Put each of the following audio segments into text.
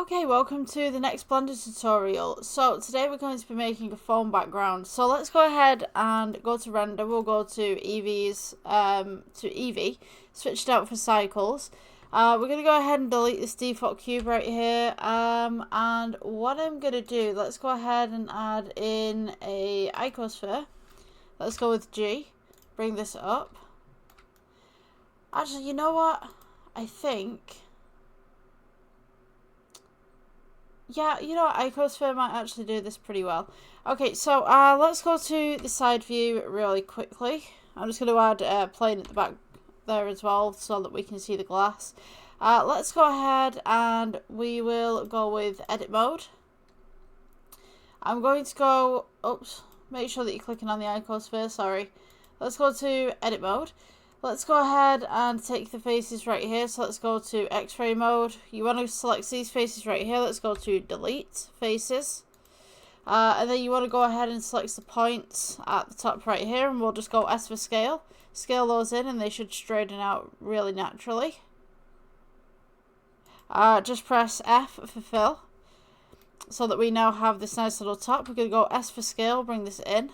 Okay, welcome to the next Blender tutorial. So today we're going to be making a foam background. So let's go ahead and go to render. We'll go to Eevee, switch it out for cycles. We're going to go ahead and delete this default cube right here. And what I'm going to do, let's go ahead and add in a icosphere. Let's go with G, bring this up. Actually, you know what? I think... yeah, you know what, icosphere might actually do this pretty well. Okay, so let's go to the side view really quickly. I'm just going to add a plane at the back there as well so that we can see the glass. Let's go ahead and we will go with edit mode. I'm going to go, oops, make sure that you're clicking on the icosphere, sorry. Let's go to edit mode. Let's go ahead and take the faces right here. So let's go to X-ray mode. You want to select these faces right here. Let's go to delete faces. And then you want to go ahead and select the points at the top right here. And we'll just go S for scale. Scale those in and they should straighten out really naturally. Just press F for fill. So that we now have this nice little top. We're going to go S for scale, bring this in.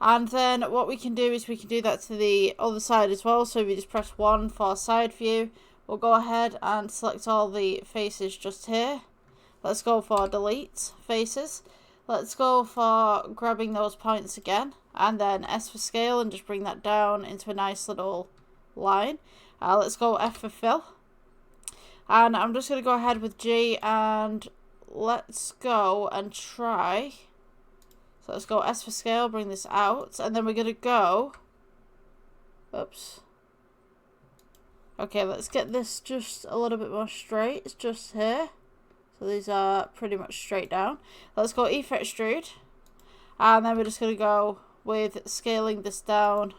And then what we can do is we can do that to the other side as well. So if you just press 1 for side view, we'll go ahead and select all the faces just here. Let's go for delete faces. Let's go for grabbing those points again. And then S for scale and just bring that down into a nice little line. Let's go F for fill. And I'm just going to go ahead with G and let's go and try... so let's go S for scale, bring this out, and then we're going to go, oops, okay, let's get this just a little bit more straight. It's just here, so these are pretty much straight down. Let's go E for extrude, and then we're just going to go with scaling this down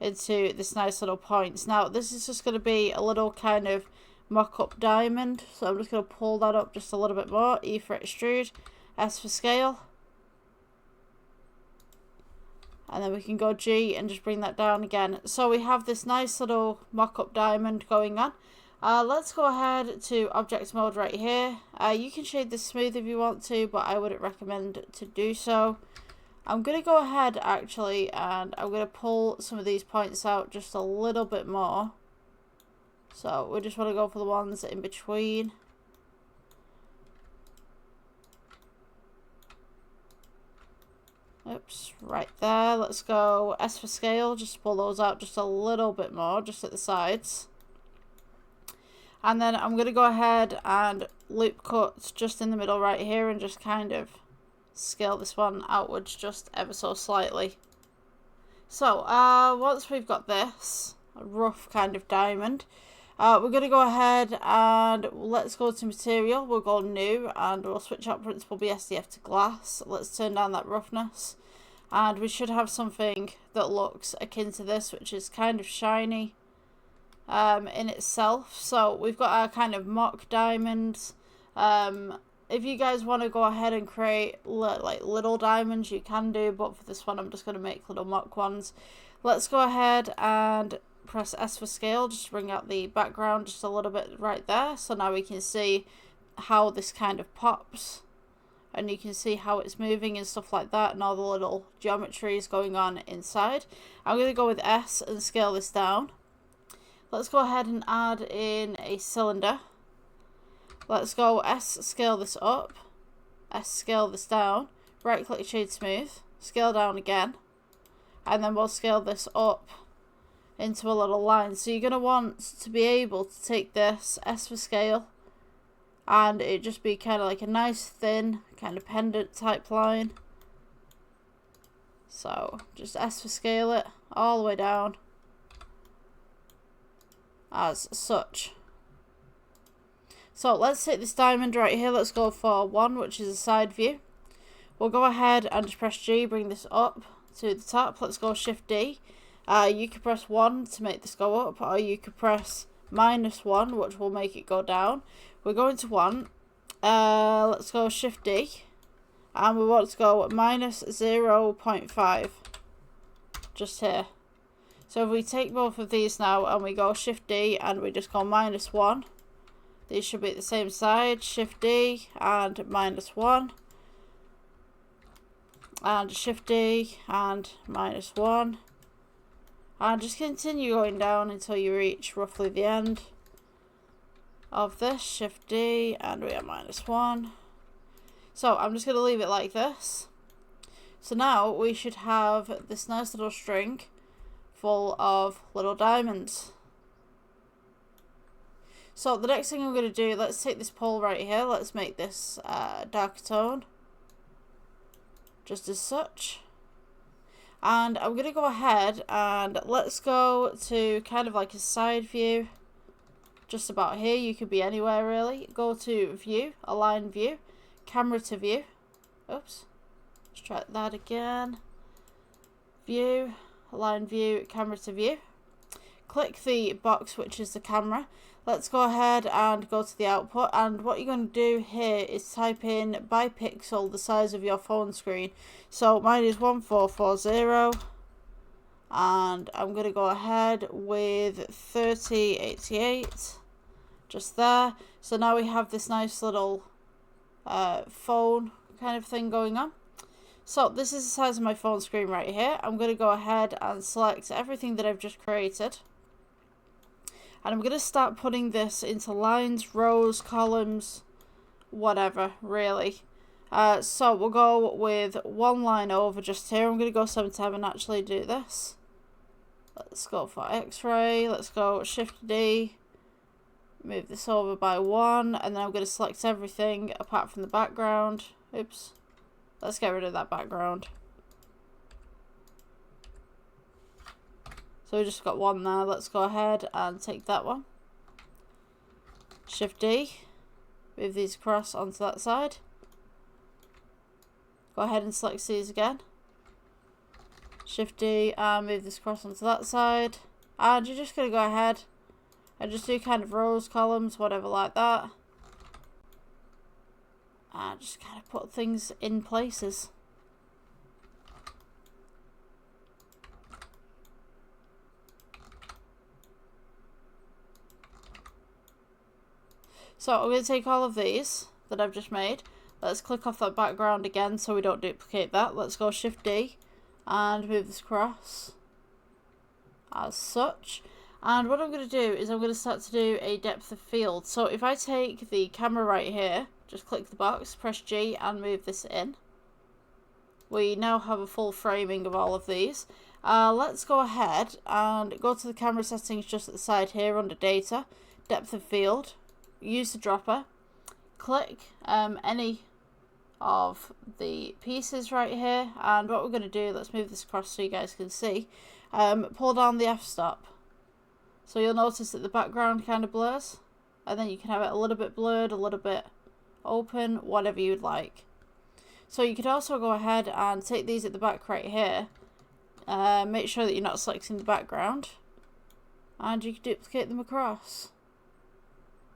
into this nice little points. Now this is just going to be a little kind of mock-up diamond, so I'm just going to pull that up just a little bit more. E for extrude, S for scale. And then we can go G and just bring that down again. So we have this nice little mock-up diamond going on. Let's go ahead to object mode right here. You can shade this smooth if you want to, but I wouldn't recommend to do so. I'm going to go ahead actually and I'm going to pull some of these points out just a little bit more. So we just want to go for the ones in between. Oops, right there. Let's go S for scale, just pull those out just a little bit more, just at the sides. And then I'm going to go ahead and loop cut just in the middle right here and just kind of scale this one outwards just ever so slightly. So, once we've got this, a rough kind of diamond, we're going to go ahead and let's go to material. We'll go new and we'll switch out principal BSDF to glass. Let's turn down that roughness. And we should have something that looks akin to this, which is kind of shiny in itself. So we've got our kind of mock diamonds. If you guys want to go ahead and create like little diamonds, you can do. But for this one, I'm just going to make little mock ones. Let's go ahead and press S for scale, just to bring out the background just a little bit right there. So now we can see how this kind of pops. And you can see how it's moving and stuff like that, and all the little geometries going on inside. I'm going to go with S and scale this down. Let's go ahead and add in a cylinder. Let's go S, scale this up. S, scale this down. Right click, shade smooth. Scale down again. And then we'll scale this up into a little line. So you're going to want to be able to take this S for scale and it just be kind of like a nice thin kind of pendant type line. So just S for scale it all the way down as such. So let's take this diamond right here. Let's go for 1, which is a side view. We'll go ahead and just press G, bring this up to the top. Let's go Shift D. You could press 1 to make this go up, or you could press -1, which will make it go down. We're going to 1. Let's go Shift D. And we want to go -0.5. Just here. So if we take both of these now and we go Shift D and we just go -1, These should be at the same side. Shift D and -1. And Shift D and -1. And just continue going down until you reach roughly the end of this. Shift D and we are -1. So I'm just going to leave it like this. So now we should have this nice little string full of little diamonds. So the next thing I'm going to do, let's take this pole right here. Let's make this dark tone. Just as such. And I'm going to go ahead and let's go to kind of like a side view. Just about here. You could be anywhere really. Go to view, align view, camera to view. Oops. Let's try that again. View, align view, camera to view. Click the box which is the camera. Let's go ahead and go to the output, and what you're going to do here is type in by pixel the size of your phone screen. So mine is 1440 and I'm going to go ahead with 3088 just there. So now we have this nice little phone kind of thing going on. So this is the size of my phone screen right here. I'm going to go ahead and select everything that I've just created. And I'm going to start putting this into lines, rows, columns, whatever, really. So we'll go with one line over just here. I'm going to go 7 tab and actually do this. Let's go for X-ray. Let's go Shift D. Move this over by 1. And then I'm going to select everything apart from the background. Oops. Let's get rid of that background. So we just got one there. Let's go ahead and take that one. Shift D. Move these across onto that side. Go ahead and select these again. Shift D and move this across onto that side. And you're just going to go ahead and just do kind of rows, columns, whatever like that. And just kind of put things in places. So I'm going to take all of these that I've just made. Let's click off that background again so we don't duplicate that. Let's go Shift D and move this across as such. And what I'm going to do is I'm going to start to do a depth of field. So if I take the camera right here, just click the box, press G and move this in. We now have a full framing of all of these. Let's go ahead and go to the camera settings just at the side here under data, depth of field. Use the dropper, click any of the pieces right here, and what we're going to do, let's move this across so you guys can see, pull down the f-stop. So you'll notice that the background kind of blurs, and then you can have it a little bit blurred, a little bit open, whatever you'd like. So you could also go ahead and take these at the back right here, make sure that you're not selecting the background, and you can duplicate them across.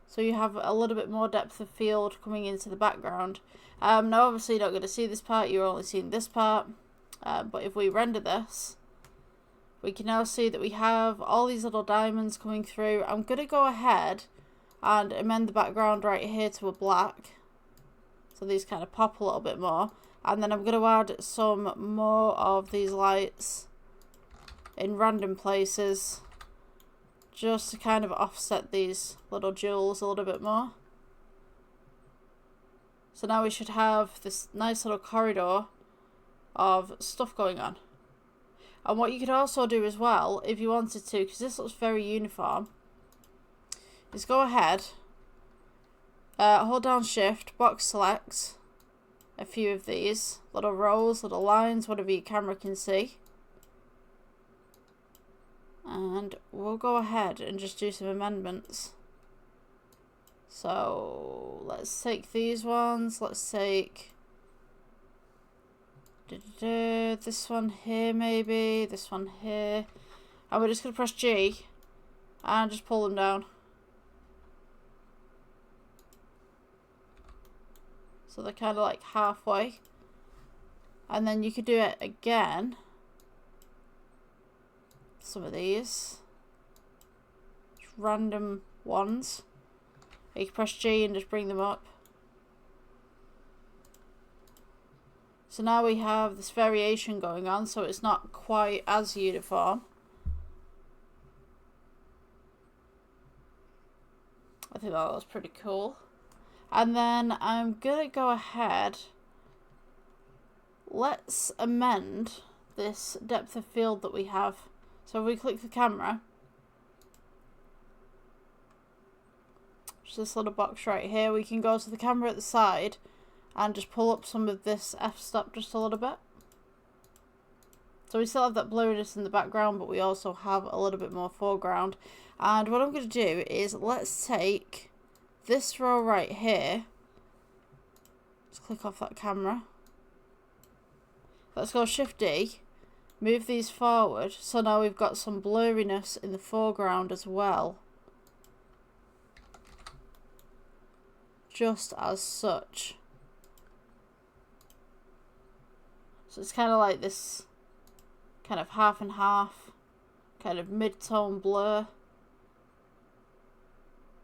So you have a little bit more depth of field coming into the background. Now obviously you're not going to see this part, you're only seeing this part. But if we render this, we can now see that we have all these little diamonds coming through. I'm going to go ahead and amend the background right here to a black. So these kind of pop a little bit more. And then I'm going to add some more of these lights in random places, just to kind of offset these little jewels a little bit more. So now we should have this nice little corridor of stuff going on. And what you could also do as well, if you wanted to, because this looks very uniform, is go ahead, hold down Shift, box select a few of these little rows, little lines, whatever your camera can see. And we'll go ahead and just do some amendments. So let's take these ones. Let's take this one here, maybe this one here, and we're just going to press G and just pull them down. So they're kind of like halfway, and then you could do it again. Some of these just random ones, You can press G and just bring them up. So now we have this variation going on, so it's not quite as uniform. I think that was pretty cool. And then I'm gonna go ahead. Let's amend this depth of field that we have. So if we click the camera, just this little box right here, we can go to the camera at the side and just pull up some of this f-stop just a little bit. So we still have that blurriness in the background, but we also have a little bit more foreground. And what I'm going to do is, let's take this row right here. Let's click off that camera. Let's go Shift D, move these forward, so now we've got some blurriness in the foreground as well. Just as such. So it's kind of like this kind of half and half, kind of mid-tone blur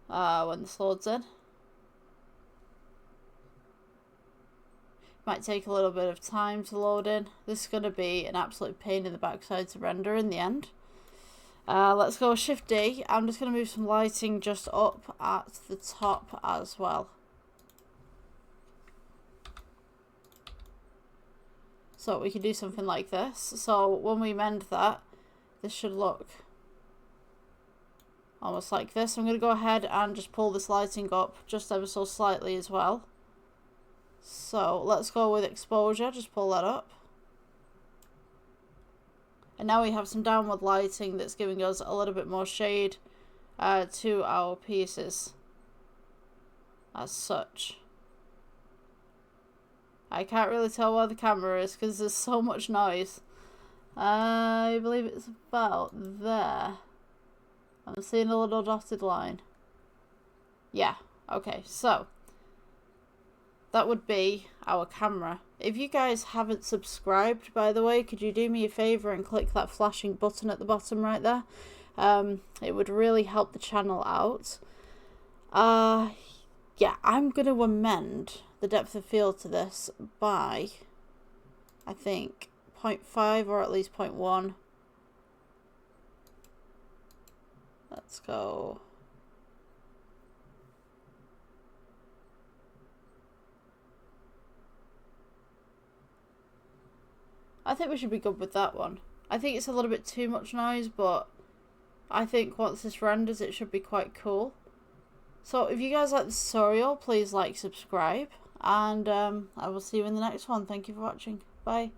when this loads in. Might take a little bit of time to load in. This is going to be an absolute pain in the backside to render in the end. Let's go Shift D. I'm just going to move some lighting just up at the top as well. So we can do something like this. So when we mend that, this should look almost like this. I'm going to go ahead and just pull this lighting up just ever so slightly as well. So let's go with exposure, just pull that up. And now we have some downward lighting that's giving us a little bit more shade to our pieces as such. I can't really tell where the camera is because there's so much noise. I believe it's about there. I'm seeing a little dotted line. Yeah, okay, so that would be our camera. If you guys haven't subscribed, by the way, could you do me a favour and click that flashing button at the bottom right there? It would really help the channel out. Yeah, I'm going to amend the depth of field to this by, I think, 0.5 or at least 0.1. Let's go. I think we should be good with that one. I think it's a little bit too much noise, but I think once this renders it should be quite cool. So if you guys like this tutorial, please like, subscribe, and I will see you in the next one. Thank you for watching. Bye.